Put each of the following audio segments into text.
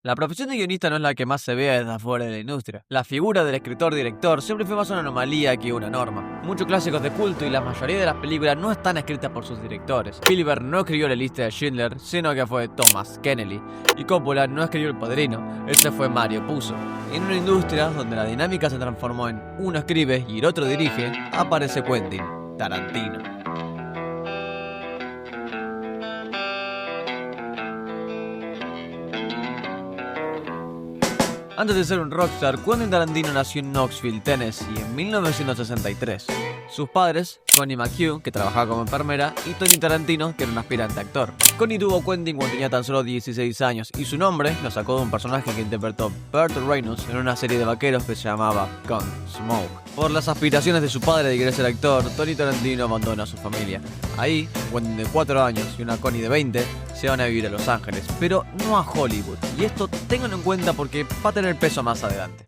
La profesión de guionista no es la que más se ve desde afuera de la industria. La figura del escritor-director siempre fue más una anomalía que una norma. Muchos clásicos de culto y la mayoría de las películas no están escritas por sus directores. Spielberg no escribió La lista de Schindler, sino que fue Thomas Kennedy. Y Coppola no escribió El Padrino, ese fue Mario Puzo. En una industria donde la dinámica se transformó en uno escribe y el otro dirige, aparece Quentin Tarantino. Antes de ser un rockstar, Quentin Tarantino nació en Knoxville, Tennessee, en 1963. Sus padres, Connie McHugh, que trabajaba como enfermera, y Tony Tarantino, que era un aspirante actor. Connie tuvo a Quentin cuando tenía tan solo 16 años, y su nombre lo sacó de un personaje que interpretó Burt Reynolds en una serie de vaqueros que se llamaba Gunsmoke. Por las aspiraciones de su padre de querer ser actor, Tony Tarantino abandona a su familia. Ahí, Quentin de 4 años y una Connie de 20 se van a vivir a Los Ángeles, pero no a Hollywood, y esto ténganlo en cuenta porque va a tener peso más adelante.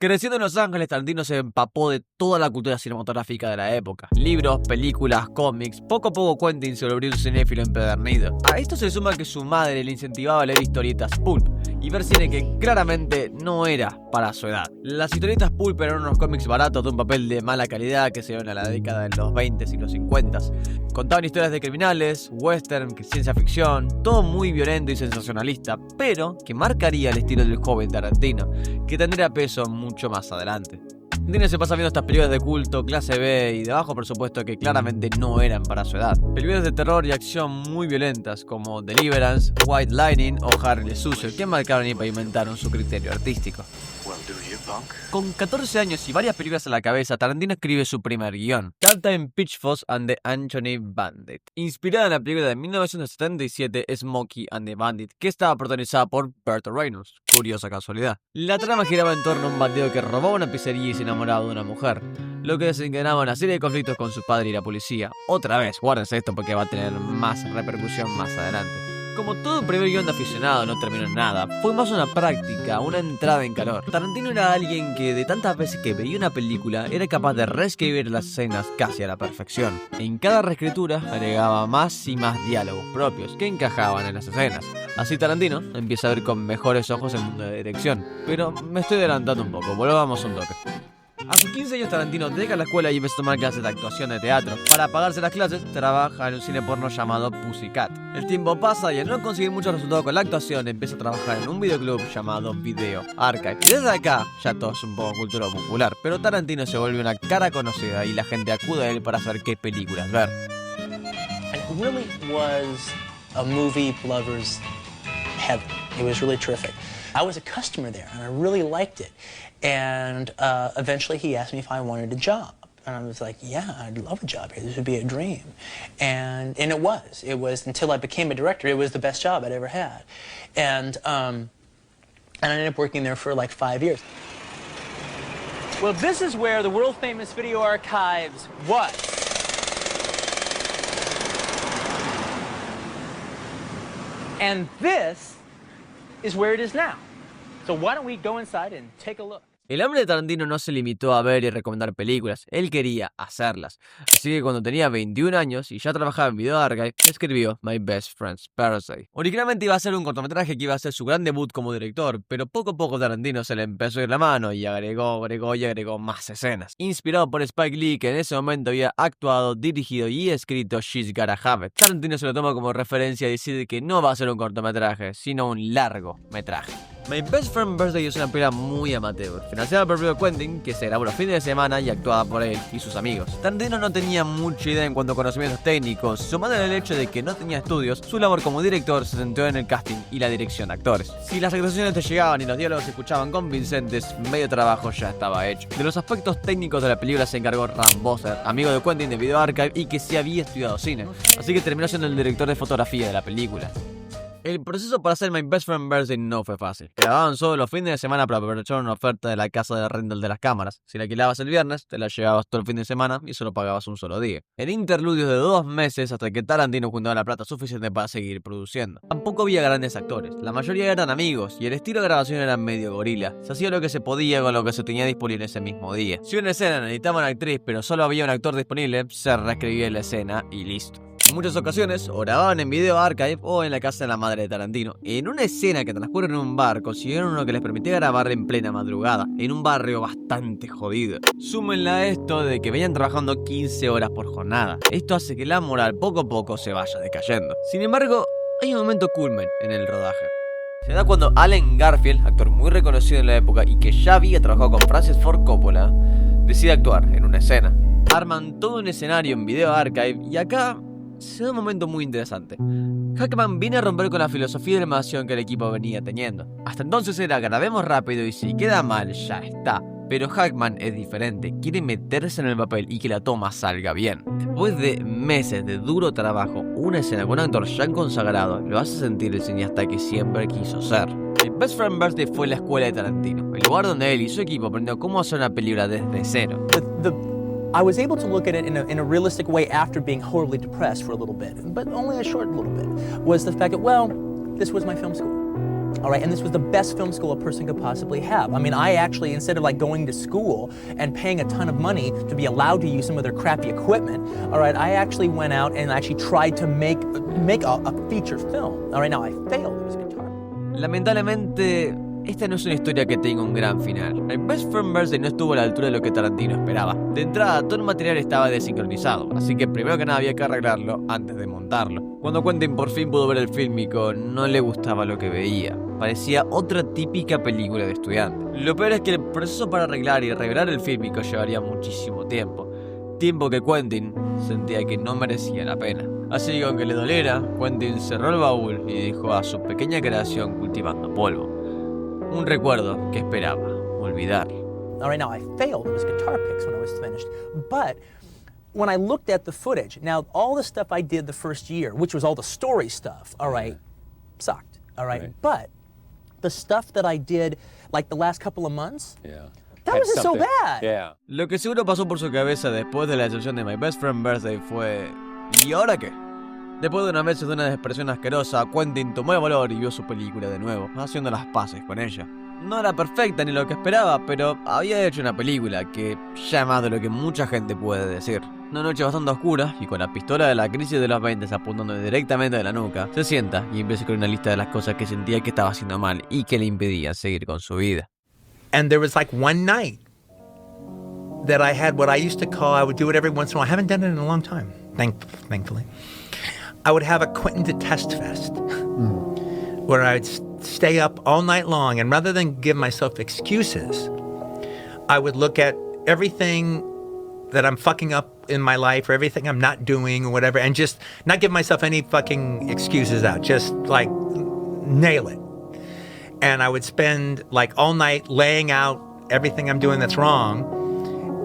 Creciendo en Los Ángeles, Tarantino se empapó de toda la cultura cinematográfica de la época. Libros, películas, cómics. Poco a poco Quentin se volvió un cinéfilo empedernido. A esto se suma que su madre le incentivaba a leer historietas pulp y ver cine que claramente no era para su edad. Las historietas pulp eran unos cómics baratos de un papel de mala calidad que se dieron a la década de los 20 y los 50. Contaban historias de criminales, western, ciencia ficción, todo muy violento y sensacionalista, pero que marcaría el estilo del joven Tarantino, que tendría peso mucho más adelante. Tarantino se pasa viendo estas películas de culto, clase B y de bajo presupuesto que claramente no eran para su edad. Películas de terror y acción muy violentas como Deliverance, White Lightning o Harry el Sucio, que marcaron y pavimentaron su criterio artístico. Con 14 años y varias películas a la cabeza, Tarantino escribe su primer guión, Captain Pitchfork and the Anthony Bandit, inspirada en la película de 1977 Smokey and the Bandit, que estaba protagonizada por Burt Reynolds. Curiosa casualidad. La trama giraba en torno a un bandido que robaba una pizzería y se enamoraba de una mujer, lo que desencadenaba una serie de conflictos con su padre y la policía. Otra vez, guárdense esto porque va a tener más repercusión más adelante. Como todo primer guión de aficionado no terminó en nada, fue más una práctica, una entrada en calor. Tarantino era alguien que de tantas veces que veía una película era capaz de reescribir las escenas casi a la perfección. En cada reescritura agregaba más y más diálogos propios que encajaban en las escenas. Así Tarantino empieza a ver con mejores ojos el mundo de la dirección. Pero me estoy adelantando un poco, volvamos un toque. A sus 15 años Tarantino deja la escuela y empieza a tomar clases de actuación de teatro. Para pagarse las clases, trabaja en un cine porno llamado Pussycat. El tiempo pasa y al no conseguir muchos resultados con la actuación, empieza a trabajar en un videoclub llamado Video Archive. Y desde acá, ya todo es un poco cultura popular, pero Tarantino se vuelve una cara conocida y la gente acude a él para saber qué películas ver. It really was a movie lover's heaven. It was really terrific. I was a customer there and I really liked it. And eventually he asked me if I wanted a job. And I was like, yeah, I'd love a job here. This would be a dream. And it was. It was, until I became a director, it was the best job I'd ever had. And I ended up working there for like 5 years. Well, this is where the world-famous Video Archives was. And this is where it is now. So why don't we go inside and take a look? El hambre de Tarantino no se limitó a ver y recomendar películas, él quería hacerlas. Así que cuando tenía 21 años y ya trabajaba en Video Archive, escribió My Best Friend's Parasite. Originalmente iba a ser un cortometraje que iba a ser su gran debut como director, pero poco a poco Tarantino se le empezó a ir la mano y agregó más escenas. Inspirado por Spike Lee, que en ese momento había actuado, dirigido y escrito She's Gotta Have It. Tarantino se lo toma como referencia y decide que no va a ser un cortometraje, sino un largometraje. My Best Friend's Birthday es una película muy amateur, financiada por el propio Quentin, que se grabó los fines de semana y actuada por él y sus amigos. Tarantino no tenía mucha idea en cuanto a conocimientos técnicos, sumado al hecho de que no tenía estudios, su labor como director se centró en el casting y la dirección de actores. Si las actuaciones te llegaban y los diálogos se escuchaban convincentes, medio trabajo ya estaba hecho. De los aspectos técnicos de la película se encargó Ram Bosser, amigo de Quentin de Video Archive y que sí había estudiado cine, así que terminó siendo el director de fotografía de la película. El proceso para hacer My Best Friend's Birthday no fue fácil. Grababan solo los fines de semana para aprovechar una oferta de la casa de rental de las cámaras. Si la alquilabas el viernes, te la llevabas todo el fin de semana y solo pagabas un solo día. En interludios de 2 meses hasta que Tarantino juntaba la plata suficiente para seguir produciendo. Tampoco había grandes actores, la mayoría eran amigos y el estilo de grabación era medio gorila. Se hacía lo que se podía con lo que se tenía disponible ese mismo día. Si una escena necesitaba una actriz pero solo había un actor disponible, se reescribía la escena y listo. En muchas ocasiones o grababan en video archive o en la casa de la madre de Tarantino. En una escena que transcurre en un bar, consiguieron uno que les permitía grabar en plena madrugada, en un barrio bastante jodido. Súmenle a esto de que venían trabajando 15 horas por jornada. Esto hace que la moral poco a poco se vaya decayendo. Sin embargo, hay un momento culmen en el rodaje. Se da cuando Allen Garfield, actor muy reconocido en la época y que ya había trabajado con Francis Ford Coppola, decide actuar en una escena. Arman todo un escenario en video archive y acá se da un momento muy interesante. Hackman viene a romper con la filosofía de animación que el equipo venía teniendo. Hasta entonces era grabemos rápido y si queda mal ya está. Pero Hackman es diferente, quiere meterse en el papel y que la toma salga bien. Después de meses de duro trabajo, una escena con un actor ya consagrado lo hace sentir el cineasta que siempre quiso ser. My Best Friend Birthday fue la escuela de Tarantino, el lugar donde él y su equipo aprendió cómo hacer una película desde cero. I was able to look at it in a realistic way after being horribly depressed for a little bit, but only a short little bit, was the fact that, well, this was my film school. All right, and this was the best film school a person could possibly have. I mean, I actually, instead of like going to school and paying a ton of money to be allowed to use some of their crappy equipment, all right, I actually went out and actually tried to make a feature film. All right, now I failed. It was guitar. Lamentablemente, esta no es una historia que tenga un gran final. My Best Friend Birthday no estuvo a la altura de lo que Tarantino esperaba. De entrada, todo el material estaba desincronizado, así que primero que nada había que arreglarlo antes de montarlo. Cuando Quentin por fin pudo ver el fílmico, no le gustaba lo que veía. Parecía otra típica película de estudiante. Lo peor es que el proceso para arreglar y revelar el fílmico llevaría muchísimo tiempo. Tiempo que Quentin sentía que no merecía la pena. Así que aunque le doliera, Quentin cerró el baúl y dejó a su pequeña creación cultivando polvo. Un recuerdo que esperaba olvidar. All right, now I failed. It was guitar picks when I was finished. But when I looked at the footage, now all the stuff I did the first year, which was all the story stuff, all right, sucked. All right, but the stuff that I did like the last couple of months, that wasn't so bad. Yeah. Lo que seguro pasó por su cabeza después de la decepción de My Best Friend Birthday fue... ¿y ahora qué? Después de unos meses de una depresión asquerosa, Quentin tomó el valor y vio su película de nuevo, haciendo las paces con ella. No era perfecta ni lo que esperaba, pero había hecho una película que ya más de lo que mucha gente puede decir. Una noche bastante oscura, y con la pistola de la crisis de los 20 apuntando directamente de la nuca, se sienta y empieza con una lista de las cosas que sentía que estaba haciendo mal y que le impedían seguir con su vida. And there was like one night that I had what I used to call, I would do it every once in a while. I haven't done it in a long time, thankfully. I would have a Quentin Detest Fest, where I'd stay up all night long, and rather than give myself excuses, I would look at everything that I'm fucking up in my life or everything I'm not doing or whatever, and just not give myself any fucking excuses out, just like nail it. And I would spend like all night laying out everything I'm doing that's wrong,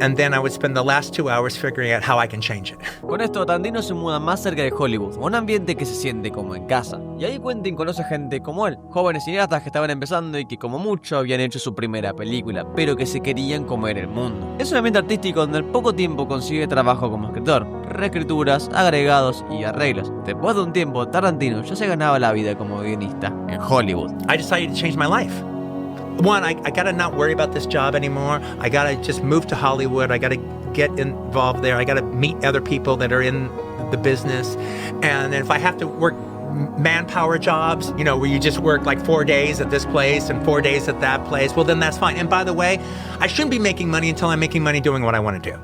and then I would spend the last 2 hours figuring out how I can change it. Con esto, Tarantino se muda más cerca de Hollywood, a un ambiente que se siente como en casa. Y ahí Quentin conoce gente como él, jóvenes cineastas que estaban empezando y que como mucho habían hecho su primera película, pero que se querían comer el mundo. Es un ambiente artístico donde al poco tiempo consigue trabajo como escritor, reescrituras, agregados y arreglos. Después de un tiempo, Tarantino ya se ganaba la vida como guionista en Hollywood. I decided to change my life. One, I gotta not worry about this job anymore. I gotta just move to Hollywood. I gotta get involved there. I gotta meet other people that are in the business. And if I have to work manpower jobs, you know, where you just work like 4 days at this place and 4 days at that place, well, then that's fine. And by the way, I shouldn't be making money until I'm making money doing what I want to do.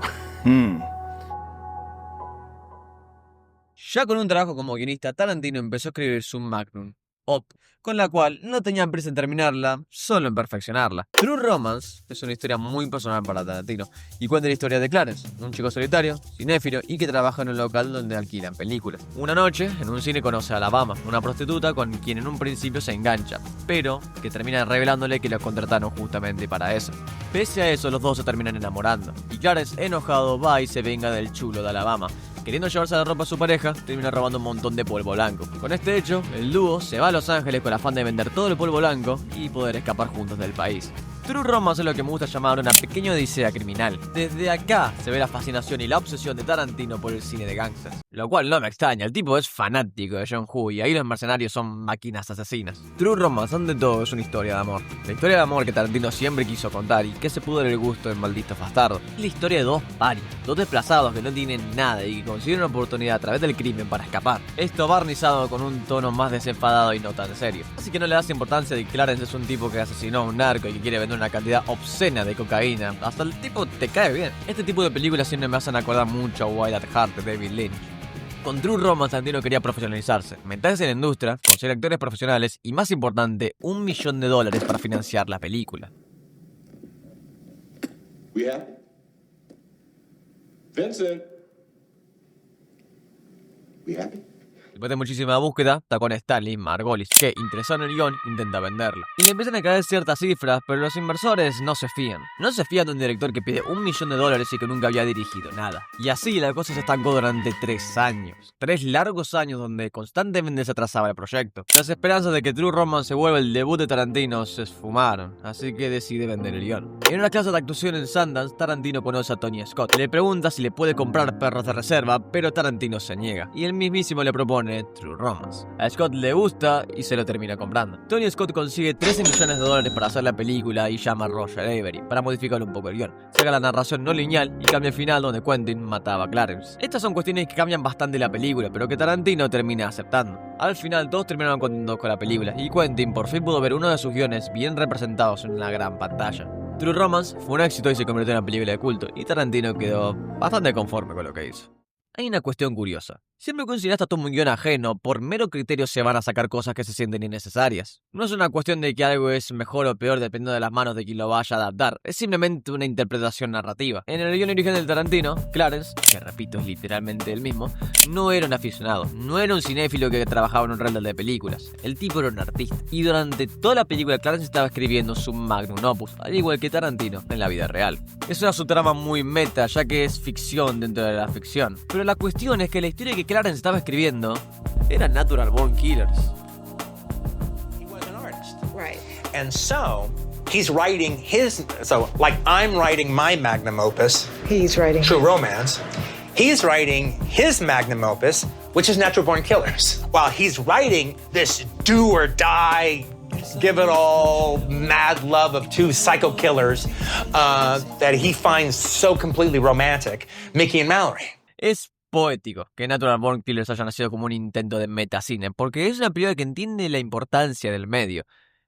Ya con un trabajo como guionista, Tarantino empezó a escribir su magnum op, con la cual no tenía prisa en terminarla, solo en perfeccionarla. True Romance es una historia muy personal para Tarantino y cuenta la historia de Clarence, un chico solitario, cinéfilo y que trabaja en un local donde alquilan películas. Una noche, en un cine conoce a Alabama, una prostituta con quien en un principio se engancha, pero que termina revelándole que lo contrataron justamente para eso. Pese a eso, los dos se terminan enamorando y Clarence, enojado, va y se venga del chulo de Alabama. Queriendo llevarse la ropa a su pareja, termina robando un montón de polvo blanco. Con este hecho, el dúo se va a Los Ángeles con el afán de vender todo el polvo blanco y poder escapar juntos del país. True Romance es lo que me gusta llamar una pequeña odisea criminal. Desde acá se ve la fascinación y la obsesión de Tarantino por el cine de gangsters. Lo cual no me extraña, el tipo es fanático de John Woo y ahí los mercenarios son máquinas asesinas. True Romance, ante todo, es una historia de amor. La historia de amor que Tarantino siempre quiso contar y que se pudo dar el gusto del maldito bastardo. Es la historia de dos parias, dos desplazados que no tienen nada y que consiguen una oportunidad a través del crimen para escapar. Esto barnizado con un tono más desenfadado y no tan serio. Así que no le das importancia de que Clarence es un tipo que asesinó a un narco y que quiere vender una cantidad obscena de cocaína. Hasta el tipo te cae bien. Este tipo de películas siempre me hacen acordar mucho a Wild at Heart de David Lynch. Con True Romance, Tarantino quería profesionalizarse, meterse en la industria, conseguir actores profesionales y, más importante, $1 millón para financiar la película. We happy? Vincent. We happy? Después de muchísima búsqueda, está con Stanley Margolis, que, interesado en el guión, intenta venderlo. Y le empiezan a caer ciertas cifras, pero los inversores no se fían. No se fían de un director que pide $1 millón y que nunca había dirigido nada. Y así la cosa se estancó durante 3 años. 3 largos años donde constantemente se atrasaba el proyecto. Las esperanzas de que True Romance se vuelva el debut de Tarantino se esfumaron, así que decide vender el guión. En una clase de actuación en Sundance, Tarantino conoce a Tony Scott. Le pregunta si le puede comprar perros de reserva, pero Tarantino se niega. Y él mismísimo le propone True Romance. A Scott le gusta y se lo termina comprando. Tony Scott consigue $13 millones para hacer la película y llama a Roger Avery para modificar un poco el guión. Saca la narración no lineal y cambia el final donde Quentin mataba a Clarence. Estas son cuestiones que cambian bastante la película, pero que Tarantino termina aceptando. Al final todos terminaron contentos con la película y Quentin por fin pudo ver uno de sus guiones bien representados en una gran pantalla. True Romance fue un éxito y se convirtió en una película de culto, y Tarantino quedó bastante conforme con lo que hizo. Hay una cuestión curiosa. Siempre consideraste a un guión ajeno, por mero criterio se van a sacar cosas que se sienten innecesarias. No es una cuestión de que algo es mejor o peor dependiendo de las manos de quien lo vaya a adaptar, es simplemente una interpretación narrativa. En el guión original del Tarantino, Clarence, que repito es literalmente el mismo, no era un aficionado, no era un cinéfilo que trabajaba en un rental de películas. El tipo era un artista, y durante toda la película Clarence estaba escribiendo su magnum opus, al igual que Tarantino en la vida real. Es una subtrama muy meta, ya que es ficción dentro de la ficción. Pero la cuestión es que la historia que Clarence estaba escribiendo era Natural Born Killers. He was an artist. Right. And so he's writing his, so like I'm writing my magnum opus, He's writing. True Romance. He's writing his magnum opus, which is Natural Born Killers. While he's writing this do or die, give it all mad love of two psycho killers that he finds so completely romantic, Mickey and Mallory. Es poético que Natural Born Killers haya nacido como un intento de metacine, porque es una película que entiende la importancia del medio.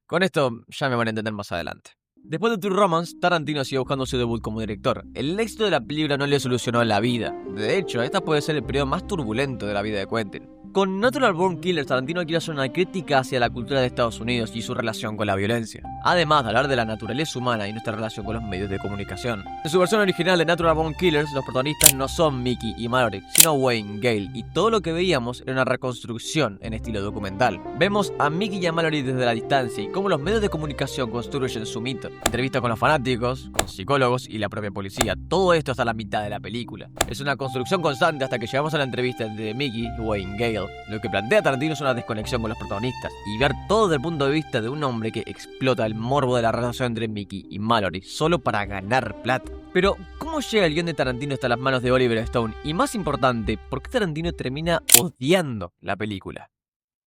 Con esto ya me van a entender más adelante. Después de True Romance, Tarantino siguió buscando su debut como director. El éxito de la película no le solucionó la vida. De hecho, esta puede ser el periodo más turbulento de la vida de Quentin. Con Natural Born Killers, Tarantino quiere hacer una crítica hacia la cultura de Estados Unidos y su relación con la violencia, además de hablar de la naturaleza humana y nuestra relación con los medios de comunicación. En su versión original de Natural Born Killers, los protagonistas no son Mickey y Mallory, sino Wayne Gale, y todo lo que veíamos era una reconstrucción en estilo documental. Vemos a Mickey y a Mallory desde la distancia y cómo los medios de comunicación construyen su mito. Entrevistas con los fanáticos, con psicólogos y la propia policía. Todo esto hasta la mitad de la película. Es una construcción constante hasta que llegamos a la entrevista de Mickey y Wayne Gale. Lo que plantea Tarantino es una desconexión con los protagonistas y ver todo desde el punto de vista de un hombre que explota el morbo de la relación entre Mickey y Mallory solo para ganar plata. Pero, ¿cómo llega el guión de Tarantino hasta las manos de Oliver Stone? Y más importante, ¿por qué Tarantino termina odiando la película?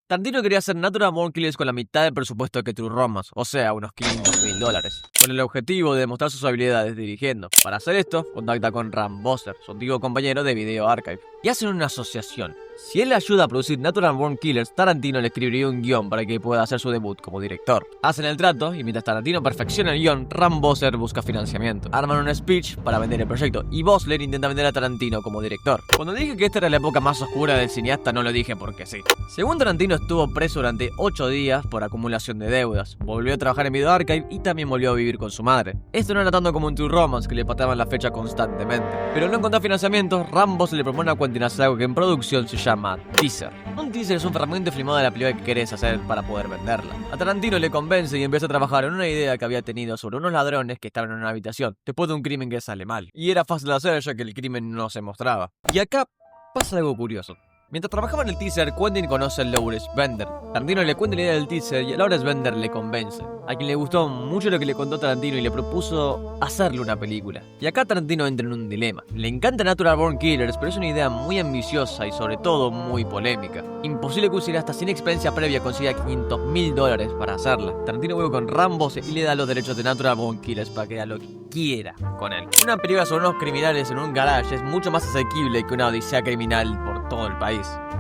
Tarantino quería hacer Natural Born Killers con la mitad del presupuesto que True Romance, o sea, unos $500,000, con el objetivo de demostrar sus habilidades dirigiendo. Para hacer esto, contacta con Ram Bosser, su antiguo compañero de Video Archive, y hacen una asociación. Si él le ayuda a producir Natural Born Killers, Tarantino le escribiría un guión para que pueda hacer su debut como director. Hacen el trato y mientras Tarantino perfecciona el guión, Ram Bosser busca financiamiento. Arman un speech para vender el proyecto y Bosler intenta vender a Tarantino como director. Cuando dije que esta era la época más oscura del cineasta, no lo dije porque sí. Según Tarantino, estuvo preso durante 8 días por acumulación de deudas. Volvió a trabajar en Video Archive y también volvió a vivir con su madre. Esto no era tanto como un True Romance, que le pateaban la fecha constantemente. Pero no encontrar financiamiento, Ram Bosser le propone a Quentin hacer algo que en producción se llama teaser. Un teaser es un fragmento filmado de la película que querés hacer para poder venderla. A Tarantino le convence y empieza a trabajar en una idea que había tenido sobre unos ladrones que estaban en una habitación después de un crimen que sale mal. Y era fácil de hacer ya que el crimen no se mostraba. Y acá pasa algo curioso. Mientras trabajaba en el teaser, Quentin conoce a Lawrence Bender. Tarantino le cuenta la idea del teaser y a Lawrence Bender le convence. A quien le gustó mucho lo que le contó Tarantino y le propuso hacerle una película. Y acá Tarantino entra en un dilema. Le encanta Natural Born Killers, pero es una idea muy ambiciosa y sobre todo muy polémica. Imposible que un cineasta sin experiencia previa consiga $500,000 para hacerla. Tarantino vuelve con Rambo y le da los derechos de Natural Born Killers para que haga lo que quiera con él. Una película sobre unos criminales en un garage es mucho más asequible que una odisea criminal por todo el país.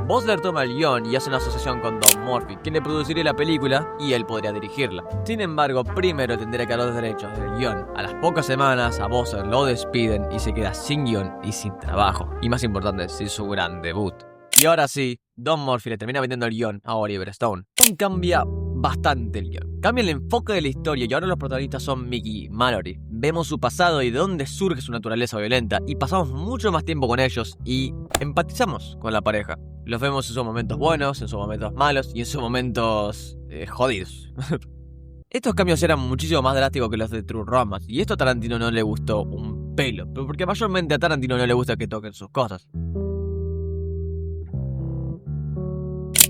Bosler toma el guión y hace una asociación con Don Murphy, quien le produciría la película y él podría dirigirla. Sin embargo, primero tendría que dar los derechos del guión. A las pocas semanas, a Bosler lo despiden y se queda sin guión y sin trabajo. Y más importante, sin su gran debut. Y ahora sí, Don Murphy le termina vendiendo el guión a Oliver Stone. Cambia bastante el guión. Cambia el enfoque de la historia y ahora los protagonistas son Mickey y Mallory. Vemos su pasado y de dónde surge su naturaleza violenta y pasamos mucho más tiempo con ellos y empatizamos con la pareja. Los vemos en sus momentos buenos, en sus momentos malos y en sus momentos jodidos. Estos cambios eran muchísimo más drásticos que los de True Romance y esto a Tarantino no le gustó un pelo, pero porque mayormente a Tarantino no le gusta que toquen sus cosas.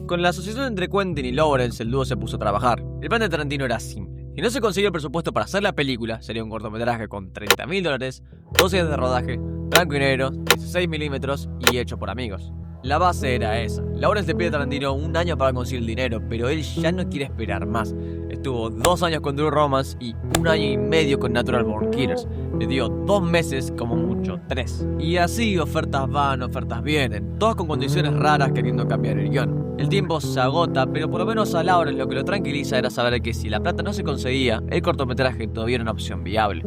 Con la asociación entre Quentin y Lawrence, el dúo se puso a trabajar. El plan de Tarantino era simple. Si no se consiguió el presupuesto para hacer la película, sería un cortometraje con $30,000, 12 días de rodaje, blanco y negro, 16 milímetros y hecho por amigos. La base era esa. Lawrence le pide a Tarantino un año para conseguir el dinero, pero él ya no quiere esperar más. Estuvo 2 años con True Romance y 1 año y medio con Natural Born Killers. Le dio 2 meses, como mucho, 3. Y así ofertas van, ofertas vienen, todas con condiciones raras queriendo cambiar el guión. El tiempo se agota, pero por lo menos a Lawrence lo que lo tranquiliza era saber que si la plata no se conseguía, el cortometraje todavía era una opción viable.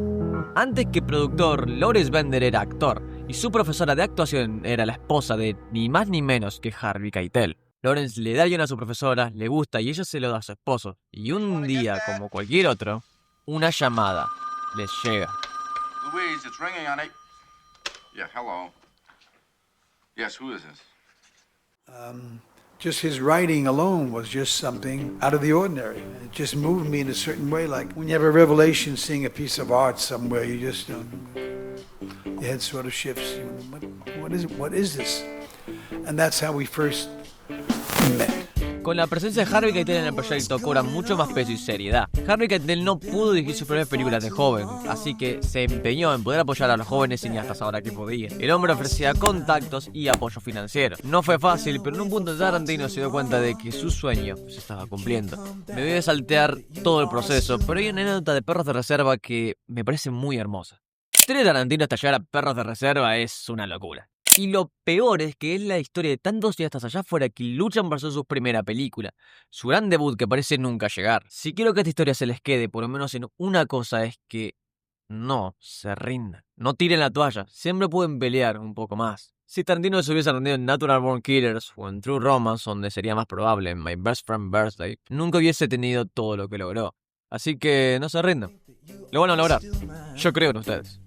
Antes que productor, Lawrence Bender era actor, y su profesora de actuación era la esposa de ni más ni menos que Harvey Keitel. Lawrence le da el guión a su profesora, le gusta y ella se lo da a su esposo. Y un día, como cualquier otro, una llamada les llega. Louise, it's ringing, honey. Yeah, hello. Yes, who is this? Just his writing alone was just something out of the ordinary. It just moved me in a certain way. Like when you have a revelation seeing a piece of art somewhere, you just, your head sort of shifts. What is this? And that's how we first met. Con la presencia de Harvey Keitel en el proyecto cobra mucho más peso y seriedad. Harvey Keitel no pudo dirigir sus primeras películas de joven, así que se empeñó en poder apoyar a los jóvenes cineastas ahora que podía. El hombre ofrecía contactos y apoyo financiero. No fue fácil, pero en un punto Tarantino se dio cuenta de que su sueño se estaba cumpliendo. Me voy a saltear todo el proceso, pero hay una anécdota de Perros de Reserva que me parece muy hermosa. La historia de Tarantino hasta llegar a Perros de Reserva es una locura. Y lo peor es que es la historia de tantos cineastas allá afuera que luchan por hacer su primera película, su gran debut que parece nunca llegar. Si quiero que esta historia se les quede, por lo menos en una cosa, es que no se rindan. No tiren la toalla, siempre pueden pelear un poco más. Si Tarantino se hubiese rendido en Natural Born Killers o en True Romance, donde sería más probable en My Best Friend Birthday, nunca hubiese tenido todo lo que logró. Así que no se rindan. Lo van a lograr. Yo creo en ustedes.